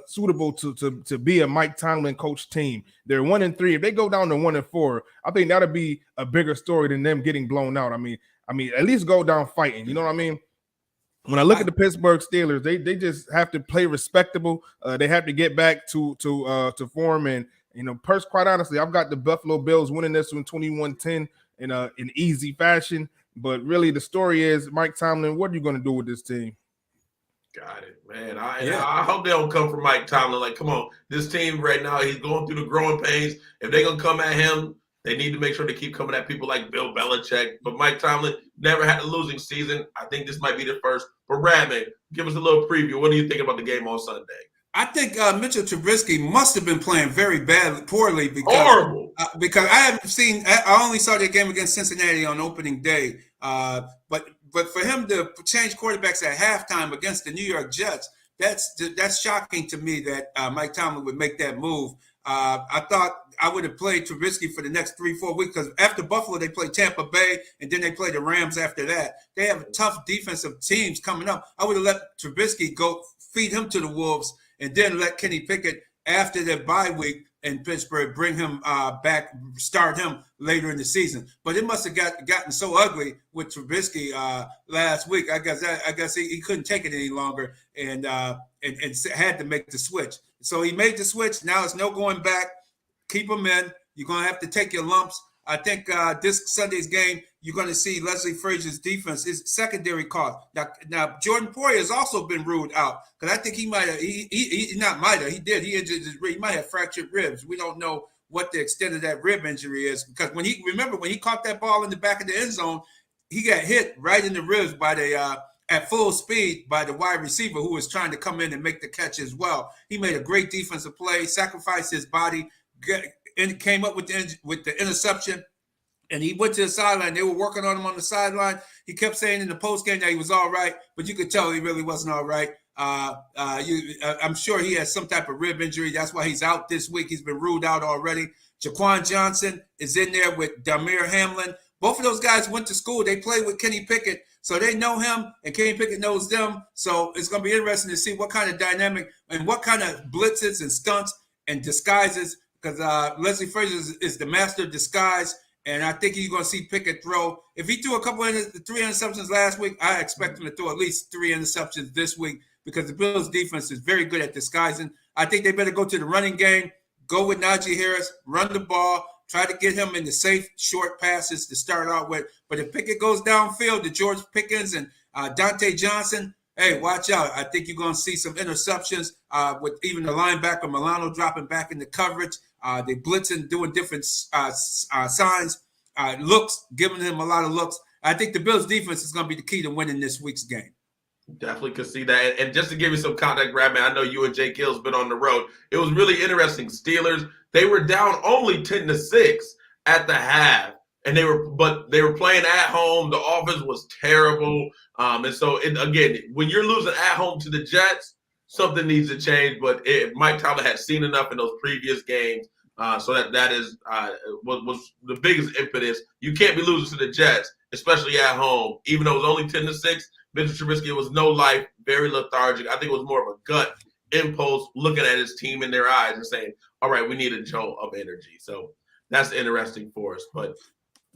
suitable to be a Mike Tomlin coach team? They're 1-3. If they go down to 1-4, I think that'll be a bigger story than them getting blown out. I mean, at least go down fighting. You know what I mean? when I look at the Pittsburgh Steelers, they just have to play respectable. They have to get back to form, and quite honestly, I've got the Buffalo Bills winning this one 21-10 in an easy fashion. But really, the story is, Mike Tomlin, what are you going to do with this team? Got it, man. I hope they don't come from Mike Tomlin. Like, come on, this team right now, he's going through the growing pains. If they're gonna come at him, they need to make sure they keep coming at people like Bill Belichick. But Mike Tomlin never had a losing season. I think this might be the first. But Radman, give us a little preview. What do you think about the game on Sunday? I think Mitchell Trubisky must have been playing very poorly because horrible. Because I only saw the game against Cincinnati on opening day. But for him to change quarterbacks at halftime against the New York Jets, that's shocking to me that Mike Tomlin would make that move. I thought I would have played Trubisky for the next 3-4 weeks because after Buffalo, they play Tampa Bay, and then they play the Rams after that. They have tough defensive teams coming up. I would have let Trubisky go feed him to the Wolves and then let Kenny Pickett after their bye week in Pittsburgh bring him back, start him later in the season. But it must have gotten so ugly with Trubisky last week. I guess he couldn't take it any longer and had to make the switch. So he made the switch. Now it's no going back. Keep him in. You're going to have to take your lumps. I think this Sunday's game, you're going to see Leslie Frazier's defense is secondary cost. Now Jordan Poyer has also been ruled out because I think he might have. He did. He injured his rib. He might have fractured ribs. We don't know what the extent of that rib injury is because when he caught that ball in the back of the end zone, he got hit right in the ribs by the at full speed by the wide receiver who was trying to come in and make the catch as well. He made a great defensive play, sacrificed his body, and came up with the interception. And he went to the sideline. They were working on him on the sideline. He kept saying in the postgame that he was all right, but you could tell he really wasn't all right. I'm sure he has some type of rib injury. That's why he's out this week. He's been ruled out already. Jaquan Johnson is in there with Damir Hamlin. Both of those guys went to school. They played with Kenny Pickett, so they know him, and Kenny Pickett knows them. So it's going to be interesting to see what kind of dynamic and what kind of blitzes and stunts and disguises, because Leslie Frazier is the master of disguise. And I think you're going to see Pickett throw. If he threw a couple of 3 interceptions last week, I expect him to throw at least 3 interceptions this week because the Bills' defense is very good at disguising. I think they better go to the running game, go with Najee Harris, run the ball, try to get him in the safe, short passes to start out with. But if Pickett goes downfield to George Pickens and Dante Johnson, hey, watch out. I think you're going to see some interceptions with even the linebacker Milano dropping back into coverage. They blitzing, doing different signs, looks, giving him a lot of looks. I think the Bills' defense is going to be the key to winning this week's game. Definitely could see that. And just to give you some context, Radman, I know you and JGrllz been on the road. It was really interesting. Steelers, they were down only 10-6 at the half. And they were playing at home. The offense was terrible. And so, again, when you're losing at home to the Jets, something needs to change. But Mike Tomlin had seen enough in those previous games. So that is was the biggest impetus. You can't be losing to the Jets, especially at home. Even though it was only 10-6, Mitchell Trubisky was no life, very lethargic. I think it was more of a gut impulse, looking at his team in their eyes and saying, all right, we need a jolt of energy. So that's interesting for us.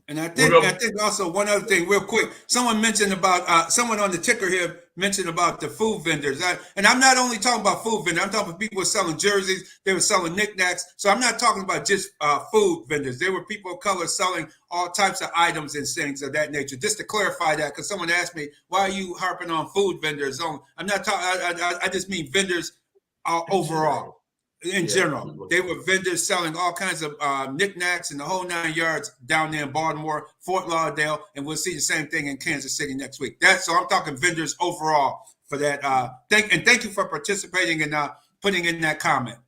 And I think also one other thing real quick, someone mentioned about someone on the ticker here mentioned about the food vendors. And I'm not only talking about food vendors, I'm talking about people who were selling jerseys, they were selling knickknacks. So I'm not talking about just food vendors. There were people of color selling all types of items and things of that nature. Just to clarify that, because someone asked me, why are you harping on food vendors? I'm not talking, I just mean vendors overall. In general, they were vendors selling all kinds of knickknacks and the whole 9 yards down there in Baltimore, Fort Lauderdale, and we'll see the same thing in Kansas City next week. So I'm talking vendors overall for that. Thank you for participating and putting in that comment.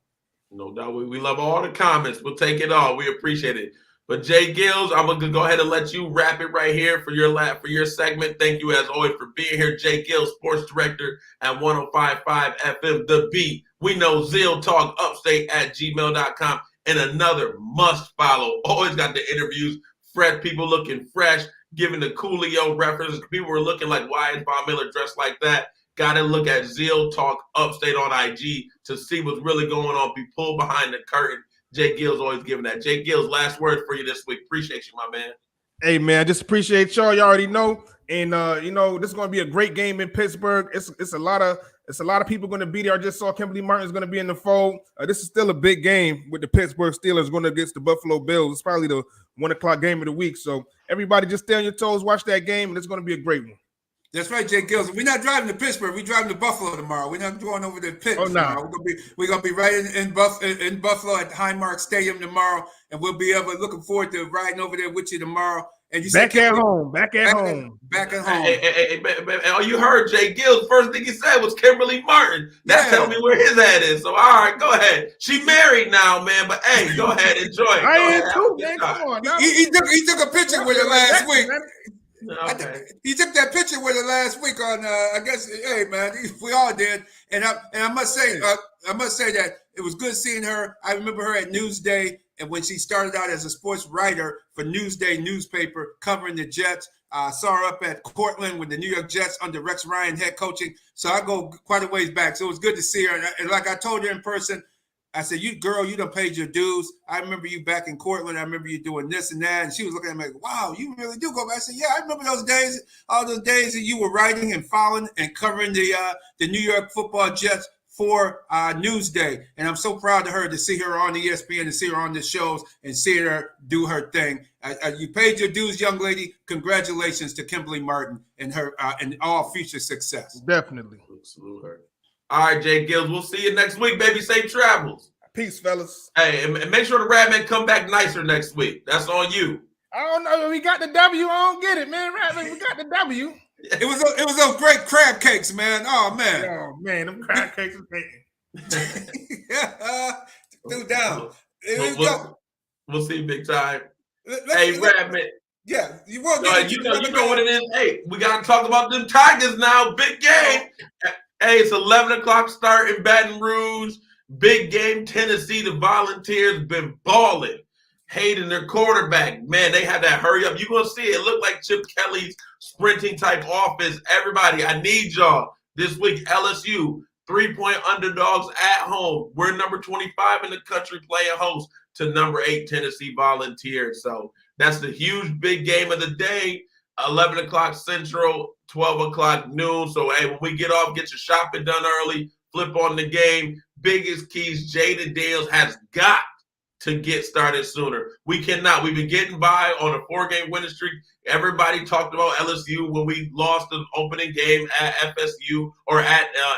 No doubt, we love all the comments. We'll take it all. We appreciate it. But JGrllz, I'm gonna go ahead and let you wrap it right here for your segment. Thank you as always for being here, JGrllz, sports director at 105.5 FM, The Beat. We know Zeal Talk Upstate at gmail.com, and another must follow. Always got the interviews, fresh people looking fresh, giving the Coolio references. People were looking like, why is Von Miller dressed like that? Got to look at Zeal Talk Upstate on IG to see what's really going on. Be pulled behind the curtain. JGrllz always giving that. JGrllz, last word for you this week. Appreciate you, my man. Hey, man, I just appreciate y'all. You already know. And this is going to be a great game in Pittsburgh. It's a lot of people going to be there. I just saw Kimberly Martin's going to be in the fold. This is still a big game with the Pittsburgh Steelers going against the Buffalo Bills. It's probably the 1 o'clock game of the week. So everybody just stay on your toes, watch that game, and it's going to be a great one. That's right, JGrllz. We're not driving to Pittsburgh. We're driving to Buffalo tomorrow. We're not going over to Pitt tomorrow. We're gonna be right in Buffalo at Highmark Stadium tomorrow, and we'll be looking forward to riding over there with you tomorrow. And you back at home. Hey, oh, you heard JGrllz. First thing he said was Kimberly Martin. That tells me where his head is. So, all right, go ahead. She married now, man. But hey, go ahead, enjoy it. I am too, man. Come on. He took a picture with her last week. Okay. He took that picture with her last week on. I guess, hey man, we all did. And I must say that it was good seeing her. I remember her at Newsday, and when she started out as a sports writer for Newsday newspaper covering the Jets. Saw her up at Cortland with the New York Jets under Rex Ryan head coaching. So I go quite a ways back. So it was good to see her. And like I told her in person, I said, you done paid your dues. I remember you back in Cortland. I remember you doing this and that. And she was looking at me like, wow, you really do go back. I said, yeah, I remember those days, all those days that you were writing and following and covering the New York football Jets for Newsday. And I'm so proud of her to see her on the ESPN and see her on the shows and see her do her thing. You paid your dues, young lady. Congratulations to Kimberly Martin and her and all future success. Definitely. Salute her. All right, JGrllz, we'll see you next week, baby. Safe travels. Peace, fellas. Hey, and make sure the Radman come back nicer next week. That's on you. I don't know. We got the W. I don't get it, man. Radman, we got the W. It was those great crab cakes, man. Oh man, them crab cakes are big. Dude, down. We'll see big time. Hey, Radman. Yeah, you know what it is. Hey, we got to talk about them Tigers now. Big game. Hey, it's 11 o'clock start in Baton Rouge. Big game, Tennessee. The Volunteers been balling. Hayden, their quarterback. Man, they had that hurry up. You're going to see it. It looked like Chip Kelly's sprinting type offense. Everybody, I need y'all this week. LSU, 3-point underdogs at home. We're number 25 in the country playing host to number 8 Tennessee Volunteers. So that's the huge big game of the day. 11 o'clock Central, 12 o'clock noon. So, hey, when we get off, get your shopping done early, flip on the game. Biggest keys, Jaden Daniels has got to get started sooner. We cannot. We've been getting by on a 4-game winning streak. Everybody talked about LSU when we lost the opening game at FSU or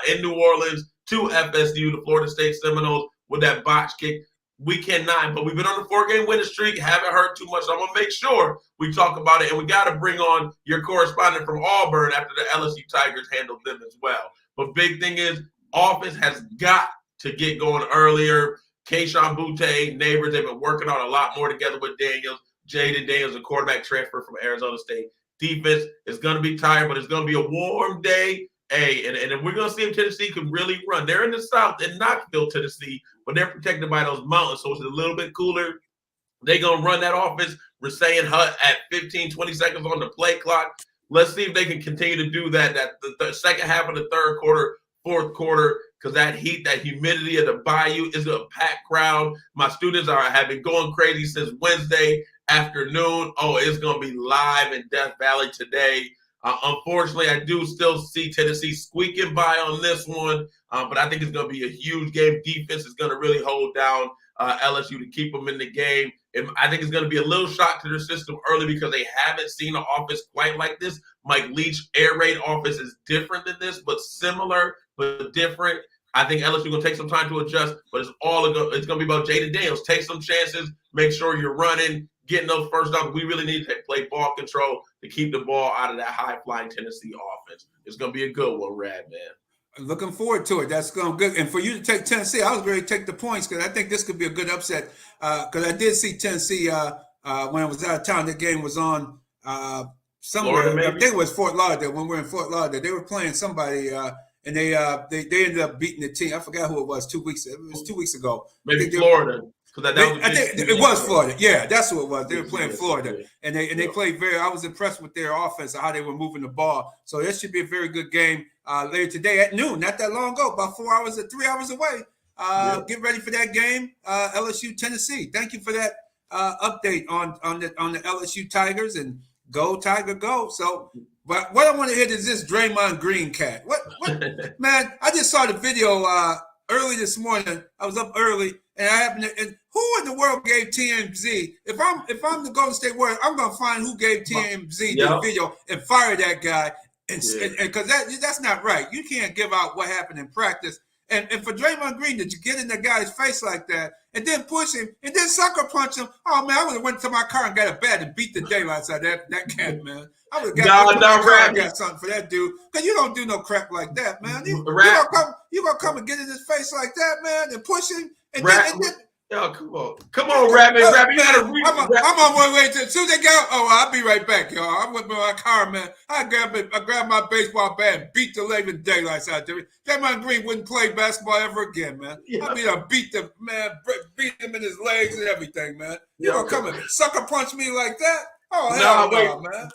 in New Orleans to FSU, the Florida State Seminoles, with that botch kick. We cannot, but we've been on a 4-game winning streak, haven't heard too much. So I'm going to make sure we talk about it, and we got to bring on your correspondent from Auburn after the LSU Tigers handled them as well. But big thing is, offense has got to get going earlier. Keyshawn Butte, Neighbors, they've been working on a lot more together with Daniels. Jaden Daniels, a quarterback transfer from Arizona State. Defense is going to be tired, but it's going to be a warm day. Hey, and we're going to see if Tennessee can really run. They're in the South, in Knoxville, Tennessee, but they're protected by those mountains, so it's a little bit cooler. They're going to run that offense. We're saying Hutt at 15, 20 seconds on the play clock. Let's see if they can continue to do that the second half of the third quarter, fourth quarter, because that heat, that humidity of the Bayou is a packed crowd. My students have been going crazy since Wednesday afternoon. Oh, it's going to be live in Death Valley today. Unfortunately, I do still see Tennessee squeaking by on this one, but I think it's going to be a huge game. Defense is going to really hold down LSU to keep them in the game. And I think it's going to be a little shock to their system early because they haven't seen an offense quite like this. Mike Leach air raid offense is different than this, but similar, but different. I think LSU going to take some time to adjust, but it's going to be about Jaden Daniels. Take some chances, make sure you're running, getting those first downs. We really need to play ball control to keep the ball out of that high-flying Tennessee offense. It's going to be a good one, Radman. Looking forward to it. That's going good. And for you to take Tennessee, I was ready to take the points because I think this could be a good upset. Because I did see Tennessee when I was out of town. The game was on somewhere. Florida, I think it was Fort Lauderdale. When we were in Fort Lauderdale, they were playing somebody, and they ended up beating the team. I forgot who it was. 2 weeks. It was 2 weeks ago. Maybe Florida. I think it was Florida. Yeah, that's who it was. They were playing Florida, and they played very. I was impressed with their offense and how they were moving the ball. So this should be a very good game later today at noon. Not that long ago, about 3 hours away. Get ready for that game, LSU Tennessee. Thank you for that update on the LSU Tigers, and go Tiger go. So But what I want to hit is this Draymond Green cat. What man, I just saw the video early this morning. I was up early and I happened to, and who in the world gave TMZ? If I'm the Golden State Warriors, I'm gonna find who gave TMZ the video and fire that guy. And because that's not right. You can't give out what happened in practice. And for Draymond Green to get in the guy's face like that and then push him and then sucker punch him, oh man, I would have went to my car and got a bat and beat the daylights out of that cat, man. I would have got something for that dude. Because you don't do no crap like that, man. You gonna come and get in his face like that, man, and push him and then yo, come on, Rabbit. You gotta read. I'm on my way to. As soon as they get, I'll be right back, y'all. I went to my car, man. I grabbed my baseball bat and beat the living daylights out there. Draymond Green wouldn't play basketball ever again, man. I mean, I beat him in his legs and everything, man. You gonna come and sucker punch me like that? Oh, hell no, man.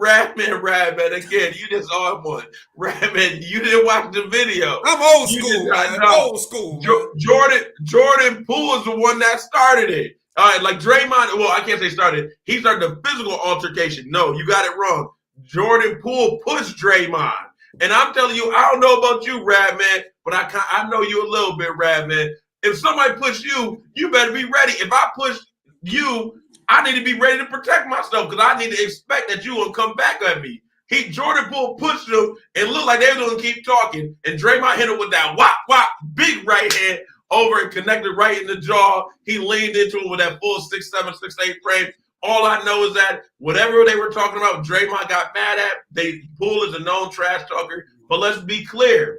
Rabbit, again, you just on one. Rabbit, you didn't watch the video. I'm old school, man. Old school. Jordan Poole is the one that started it. All right, like Draymond, well, I can't say started. He started the physical altercation. No, you got it wrong. Jordan Poole pushed Draymond. And I'm telling you, I don't know about you, Radman, but I know you a little bit, Radman. If somebody pushed you, you better be ready. If I push you, I need to be ready to protect myself because I need to expect that you will come back at me. Jordan Poole pushed him and looked like they were going to keep talking. And Draymond hit him with that whop, big right hand over and connected right in the jaw. He leaned into it with that full 6'7", 6'8" frame. All I know is that whatever they were talking about, Draymond got mad at. Poole is a known trash talker. But let's be clear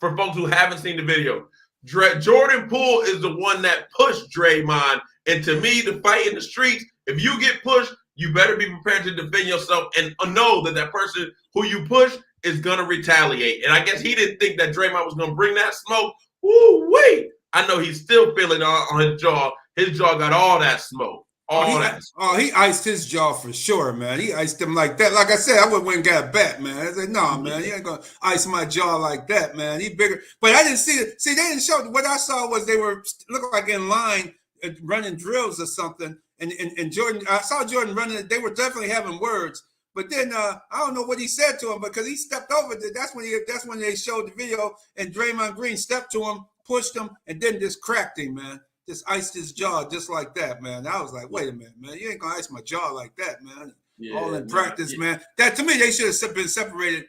for folks who haven't seen the video. Jordan Poole is the one that pushed Draymond. And to me, the fight in the streets, if you get pushed, you better be prepared to defend yourself and know that person who you push is going to retaliate. And I guess he didn't think that Draymond was going to bring that smoke. Ooh, wait. I know he's still feeling on his jaw. His jaw got all that smoke. He iced his jaw for sure, man. He iced him like that. Like I said, I went and got a bat, man. I said, no, man, he ain't gonna ice my jaw like that, man. He bigger. But I didn't see it. See, they didn't show. What I saw was they were looking like in line running drills or something. And Jordan, I saw Jordan running. They were definitely having words. But then I don't know what he said to him because he stepped over. That's when they showed the video and Draymond Green stepped to him, pushed him, and then just cracked him, man. Just iced his jaw just like that, man. I was like, wait a minute, man. You ain't going to ice my jaw like that, man. Yeah, all in practice, man. That, to me, they should have been separated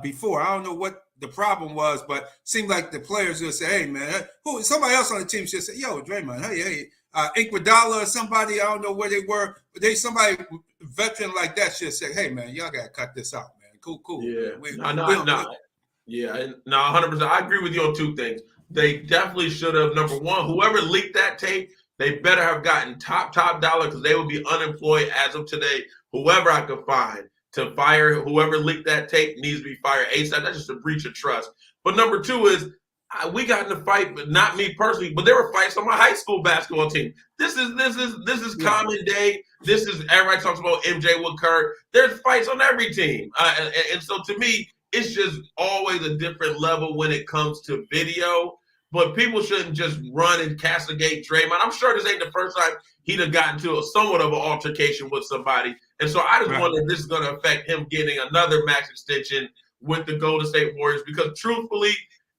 before. I don't know what the problem was, but seemed like the players would say, hey, man, somebody else on the team should say, yo, Draymond, hey, Iguodala or somebody, I don't know where they were, but somebody veteran like that should say, hey, man, y'all got to cut this out, man. Cool. Yeah, man. No, 100%. I agree with you on two things. They definitely should have, number one, whoever leaked that tape, they better have gotten top dollar because they would be unemployed as of today. Whoever I could find to fire, whoever leaked that tape needs to be fired ASAP. That's just a breach of trust. But number two is, we got in a fight, but not me personally, but there were fights on my high school basketball team. This is common day. This is, everybody talks about MJ with Kurt. There's fights on every team. And so to me, it's just always a different level when it comes to video. But people shouldn't just run and castigate Draymond. I'm sure this ain't the first time he'd have gotten to somewhat of an altercation with somebody. And so I just wonder if this is going to affect him getting another max extension with the Golden State Warriors. Because truthfully,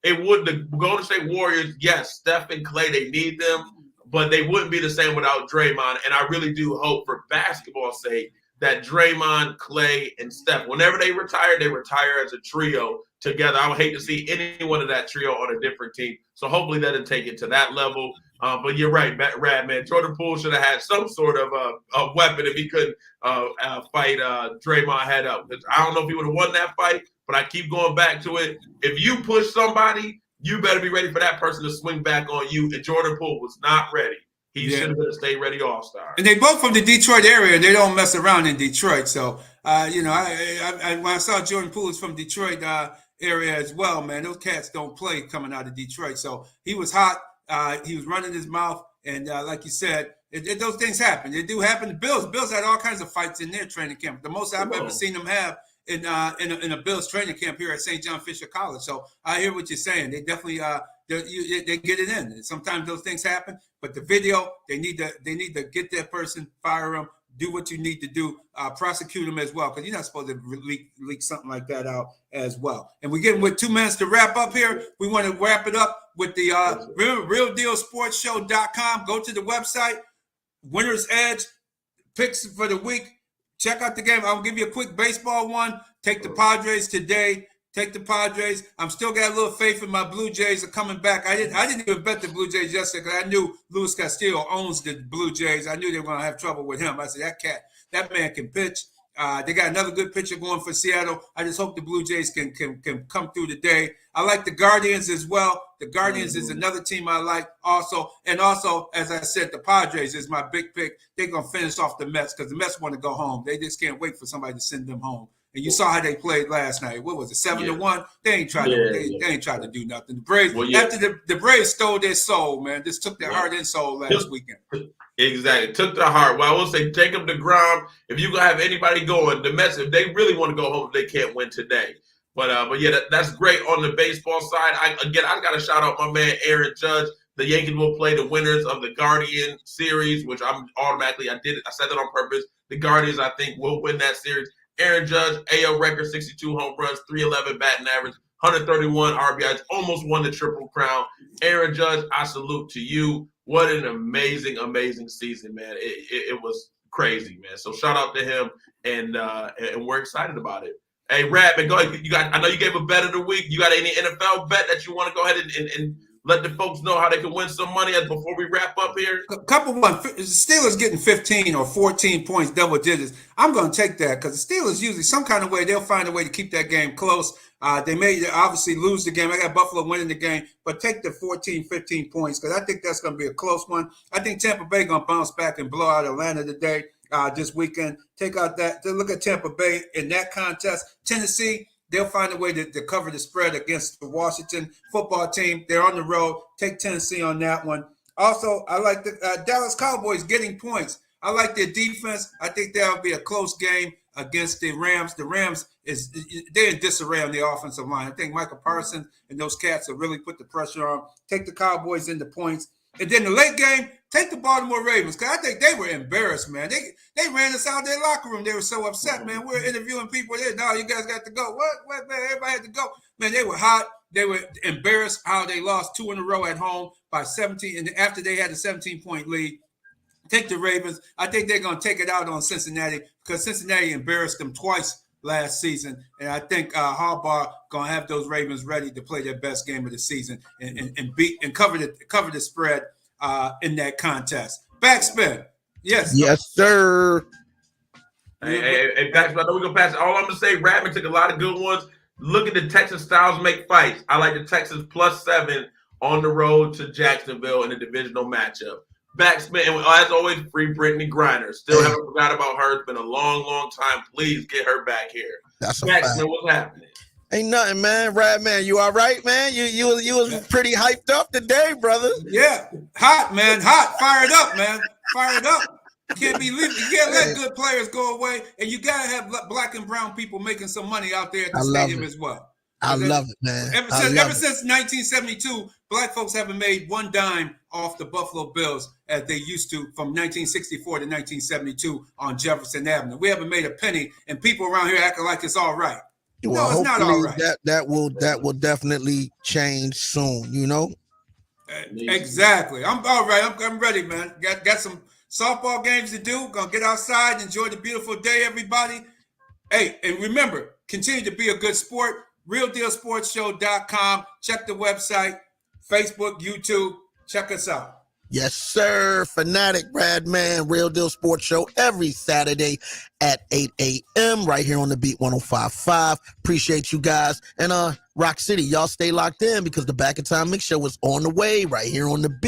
the Golden State Warriors, yes, Steph and Klay, they need them, but they wouldn't be the same without Draymond. And I really do hope for basketball's sake that Draymond, Klay, and Steph, whenever they retire as a trio together. I would hate to see any one of that trio on a different team. So hopefully that didn't take it to that level. But you're right, Rad, man. Jordan Poole should have had some sort of a weapon if he couldn't fight Draymond head up. I don't know if he would have won that fight, but I keep going back to it. If you push somebody, you better be ready for that person to swing back on you. And Jordan Poole was not ready. He should have been a stay-ready all-star. And they both from the Detroit area. They don't mess around in Detroit. So, when I saw Jordan Poole is from Detroit area as well, man, those cats don't play coming out of Detroit. So he was hot. He was running his mouth. And like you said, those things happen. They do happen. The Bills had all kinds of fights in their training camp. The most I've ever seen them have in a Bills training camp here at St. John Fisher College. So I hear what you're saying. They definitely they get it in. And sometimes those things happen, but the video, they need to get that person, fire them, do what you need to do. Prosecute them as well, because you're not supposed to leak something like that out as well. And we're getting with 2 minutes to wrap up here. We want to wrap it up with the RealDealSportsShow.com. Go to the website, Winner's Edge, picks for the week. Check out the game. I'll give you a quick baseball one. Take the Padres today. Take the Padres. I'm still got a little faith in my Blue Jays are coming back. I didn't even bet the Blue Jays yesterday because I knew Luis Castillo owns the Blue Jays. I knew they were going to have trouble with him. I said, that man can pitch. They got another good pitcher going for Seattle. I just hope the Blue Jays can come through today. I like the Guardians as well. The Guardians is another team I like also. And also, as I said, the Padres is my big pick. They're going to finish off the Mets because the Mets want to go home. They just can't wait for somebody to send them home. And you saw how they played last night. What was it, 7-1? They ain't tried to do nothing. The Braves, after the Braves stole their soul, man. Just took their heart and soul last weekend. Exactly. Took the heart. Well, I will say Jacob deGrom, if you gonna have anybody going, the Mets, if they really want to go home, they can't win today. But yeah, that's great on the baseball side. I got to shout out my man Aaron Judge. The Yankees will play the winners of the Guardian series, which I said that on purpose. The Guardians, I think, will win that series. Aaron Judge, AL record, 62 home runs, 311 batting average, 131 RBIs, almost won the Triple Crown. Aaron Judge, I salute to you. What an amazing, amazing season, man. It was crazy, man. So shout out to him, and we're excited about it. Hey, Radman, go ahead. I know you gave a bet of the week. You got any NFL bet that you want to go ahead and let the folks know how they can win some money before we wrap up here? A couple one. Steelers getting 15 or 14 points, double digits. I'm going to take that because the Steelers usually some kind of way, they'll find a way to keep that game close. They may obviously lose the game. I got Buffalo winning the game, but take the 14, 15 points because I think that's going to be a close one. I think Tampa Bay going to bounce back and blow out Atlanta today, this weekend. Take out that. To look at Tampa Bay in that contest. Tennessee, they'll find a way to cover the spread against the Washington football team. They're on the road. Take Tennessee on that one. Also, I like the Dallas Cowboys getting points. I like their defense. I think that'll be a close game against the Rams. The Rams, they're in disarray on the offensive line. I think Michael Parsons and those cats will really put the pressure on. Take the Cowboys into points. And then the late game, take the Baltimore Ravens, because I think they were embarrassed, man. They ran us out of their locker room. They were so upset, man. We were interviewing people there. No, you guys got to go. What, man? Everybody had to go. Man, they were hot. They were embarrassed how they lost 2 in a row at home by 17. And after they had a 17-point lead, take the Ravens. I think they're going to take it out on Cincinnati because Cincinnati embarrassed them twice last season. And I think Harbaugh going to have those Ravens ready to play their best game of the season and beat and cover the spread in that contest. Backspin. Yes. Yes, sir. Hey, Backspin, I know we're going to pass it. All I'm going to say, Radman took a lot of good ones. Look at the Texas Styles make fights. I like the Texans +7 on the road to Jacksonville in a divisional matchup. Backspin, and as always, free Brittany Griner. Still haven't forgot about her. It's been a long, long time. Please get her back here. That's a Backspin, fact. what's happening? Ain't nothing, man. Radman, you all right, man? You was pretty hyped up today, brother. Yeah, hot, man. Hot. Fired up, man. Fired up. You can't let good players go away, and you gotta have black and brown people making some money out there at the stadium as well. I love it, man. Ever since 1972, black folks haven't made one dime off the Buffalo Bills as they used to from 1964 to 1972 on Jefferson Avenue. We haven't made a penny, and people around here acting like it's all right. Well, no, it's not all right. That will definitely change soon. You know. Exactly. I'm all right. I'm ready, man. Got some softball games to do. Gonna get outside, enjoy the beautiful day, everybody. Hey, and remember, continue to be a good sport. RealDealSportsShow.com. Check the website, Facebook, YouTube. Check us out. Yes, sir. Fanatic Radman, Real Deal Sports Show every Saturday at 8 a.m. right here on the Beat 105.5. Appreciate you guys. And Rock City, y'all stay locked in because the Back in Time Mix Show is on the way right here on the Beat.